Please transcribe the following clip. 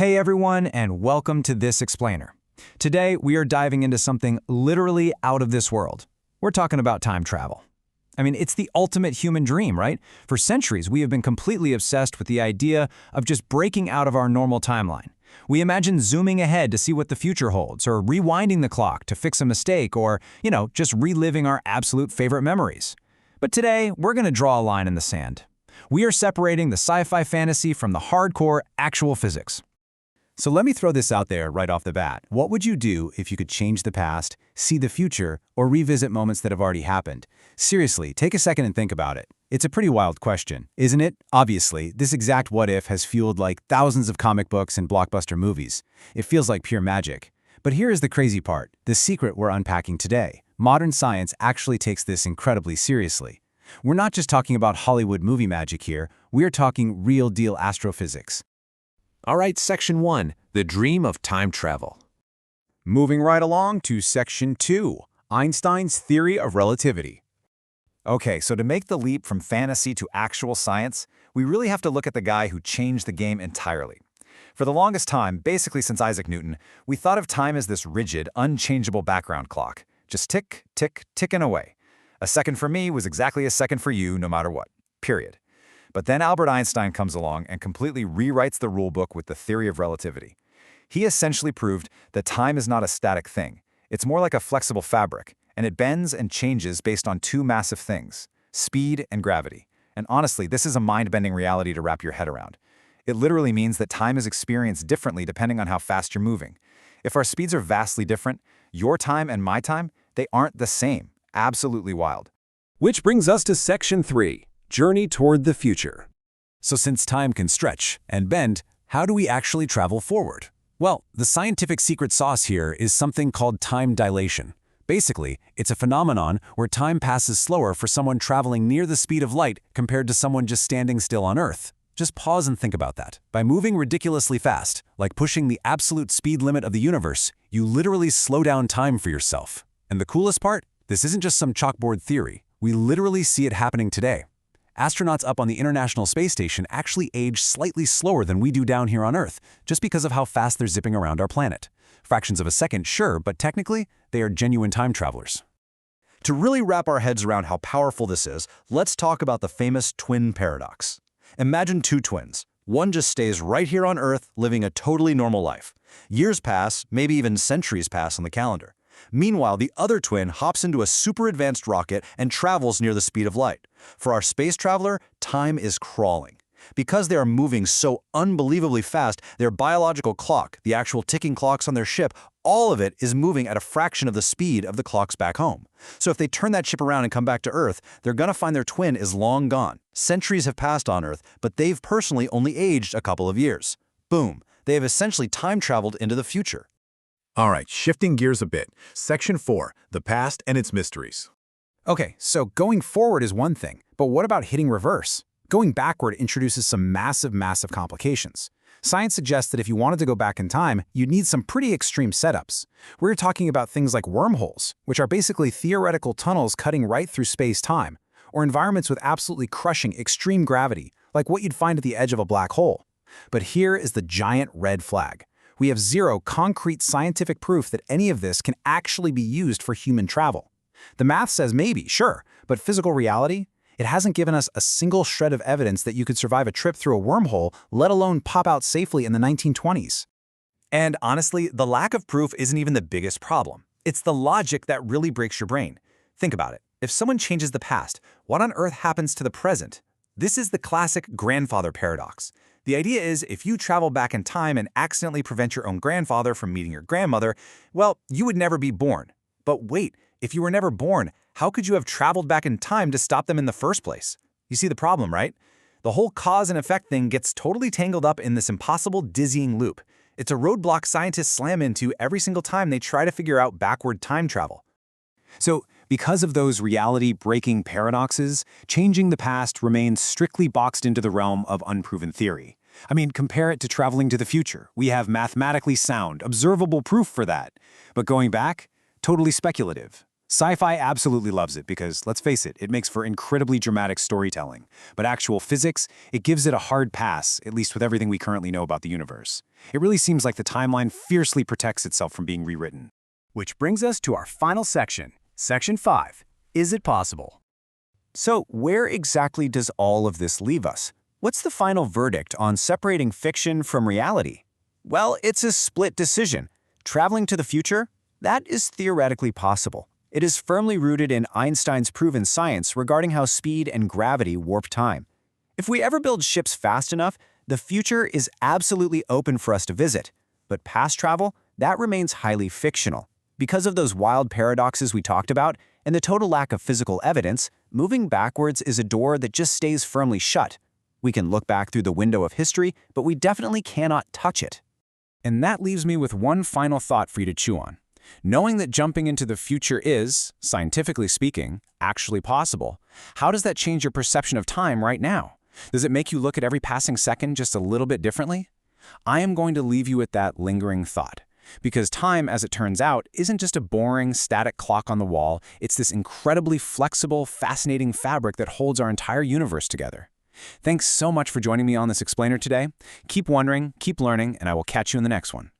Hey everyone, and welcome to This Explainer. Today, we are diving into something literally out of this world. We're talking about time travel. It's the ultimate human dream, right? For centuries, we have been completely obsessed with the idea of just breaking out of our normal timeline. We imagine zooming ahead to see what the future holds, or rewinding the clock to fix a mistake, or, just reliving our absolute favorite memories. But today, we're going to draw a line in the sand. We are separating the sci-fi fantasy from the hardcore, actual physics. So let me throw this out there right off the bat. What would you do if you could change the past, see the future, or revisit moments that have already happened? Seriously, take a second and think about it. It's a pretty wild question, isn't it? Obviously, this exact what-if has fueled thousands of comic books and blockbuster movies. It feels like pure magic. But here is the crazy part, the secret we're unpacking today. Modern science actually takes this incredibly seriously. We're not just talking about Hollywood movie magic here, we're talking real-deal astrophysics. All right, Section 1, the dream of time travel. Moving right along to Section 2, Einstein's theory of relativity. Okay, so to make the leap from fantasy to actual science, we really have to look at the guy who changed the game entirely. For the longest time, basically since Isaac Newton, we thought of time as this rigid, unchangeable background clock. Just tick, tick, ticking away. A second for me was exactly a second for you, no matter what. Period. But then Albert Einstein comes along and completely rewrites the rulebook with the theory of relativity. He essentially proved that time is not a static thing. It's more like a flexible fabric, and it bends and changes based on two massive things, speed and gravity. And honestly, this is a mind-bending reality to wrap your head around. It literally means that time is experienced differently depending on how fast you're moving. If our speeds are vastly different, your time and my time, they aren't the same. Absolutely wild. Which brings us to Section 3, journey toward the future. So since time can stretch and bend, how do we actually travel forward? Well, the scientific secret sauce here is something called time dilation. Basically, it's a phenomenon where time passes slower for someone traveling near the speed of light compared to someone just standing still on Earth. Just pause and think about that. By moving ridiculously fast, like pushing the absolute speed limit of the universe, you literally slow down time for yourself. And the coolest part? This isn't just some chalkboard theory. We literally see it happening today. Astronauts up on the International Space Station actually age slightly slower than we do down here on Earth, just because of how fast they're zipping around our planet. Fractions of a second, sure, but technically, they are genuine time travelers. To really wrap our heads around how powerful this is, let's talk about the famous twin paradox. Imagine two twins. One just stays right here on Earth, living a totally normal life. Years pass, maybe even centuries pass on the calendar. Meanwhile, the other twin hops into a super advanced rocket and travels near the speed of light. For our space traveler, time is crawling. Because they are moving so unbelievably fast, their biological clock, the actual ticking clocks on their ship, all of it is moving at a fraction of the speed of the clocks back home. So if they turn that ship around and come back to Earth, they're gonna find their twin is long gone. Centuries have passed on Earth, but they've personally only aged a couple of years. Boom, they have essentially time traveled into the future. All right, shifting gears a bit. Section 4, the past and its mysteries. Okay, so going forward is one thing, but what about hitting reverse? Going backward introduces some massive complications. Science suggests that if you wanted to go back in time, you'd need some pretty extreme setups. We're talking about things like wormholes, which are basically theoretical tunnels cutting right through space-time, or environments with absolutely crushing extreme gravity, like what you'd find at the edge of a black hole. But here is the giant red flag. We have zero concrete scientific proof that any of this can actually be used for human travel. The math says maybe, sure, but physical reality? It hasn't given us a single shred of evidence that you could survive a trip through a wormhole, let alone pop out safely in the 1920s. And honestly, the lack of proof isn't even the biggest problem. It's the logic that really breaks your brain. Think about it. If someone changes the past, what on earth happens to the present? This is the classic grandfather paradox. The idea is if you travel back in time and accidentally prevent your own grandfather from meeting your grandmother, well, you would never be born. But wait, if you were never born, how could you have traveled back in time to stop them in the first place? You see the problem, right? The whole cause and effect thing gets totally tangled up in this impossible, dizzying loop. It's a roadblock scientists slam into every single time they try to figure out backward time travel. So, because of those reality-breaking paradoxes, changing the past remains strictly boxed into the realm of unproven theory. Compare it to traveling to the future. We have mathematically sound, observable proof for that. But going back? Totally speculative. Sci-fi absolutely loves it because, let's face it, it makes for incredibly dramatic storytelling. But actual physics, it gives it a hard pass, at least with everything we currently know about the universe. It really seems like the timeline fiercely protects itself from being rewritten. Which brings us to our final section, Section 5. Is it possible? So, where exactly does all of this leave us? What's the final verdict on separating fiction from reality? Well, it's a split decision. Traveling to the future? That is theoretically possible. It is firmly rooted in Einstein's proven science regarding how speed and gravity warp time. If we ever build ships fast enough, the future is absolutely open for us to visit. But past travel, that remains highly fictional. Because of those wild paradoxes we talked about and the total lack of physical evidence, moving backwards is a door that just stays firmly shut. We can look back through the window of history, but we definitely cannot touch it. And that leaves me with one final thought for you to chew on. Knowing that jumping into the future is, scientifically speaking, actually possible, how does that change your perception of time right now? Does it make you look at every passing second just a little bit differently? I am going to leave you with that lingering thought. Because time, as it turns out, isn't just a boring, static clock on the wall. It's this incredibly flexible, fascinating fabric that holds our entire universe together. Thanks so much for joining me on this explainer today. Keep wondering, keep learning, and I will catch you in the next one.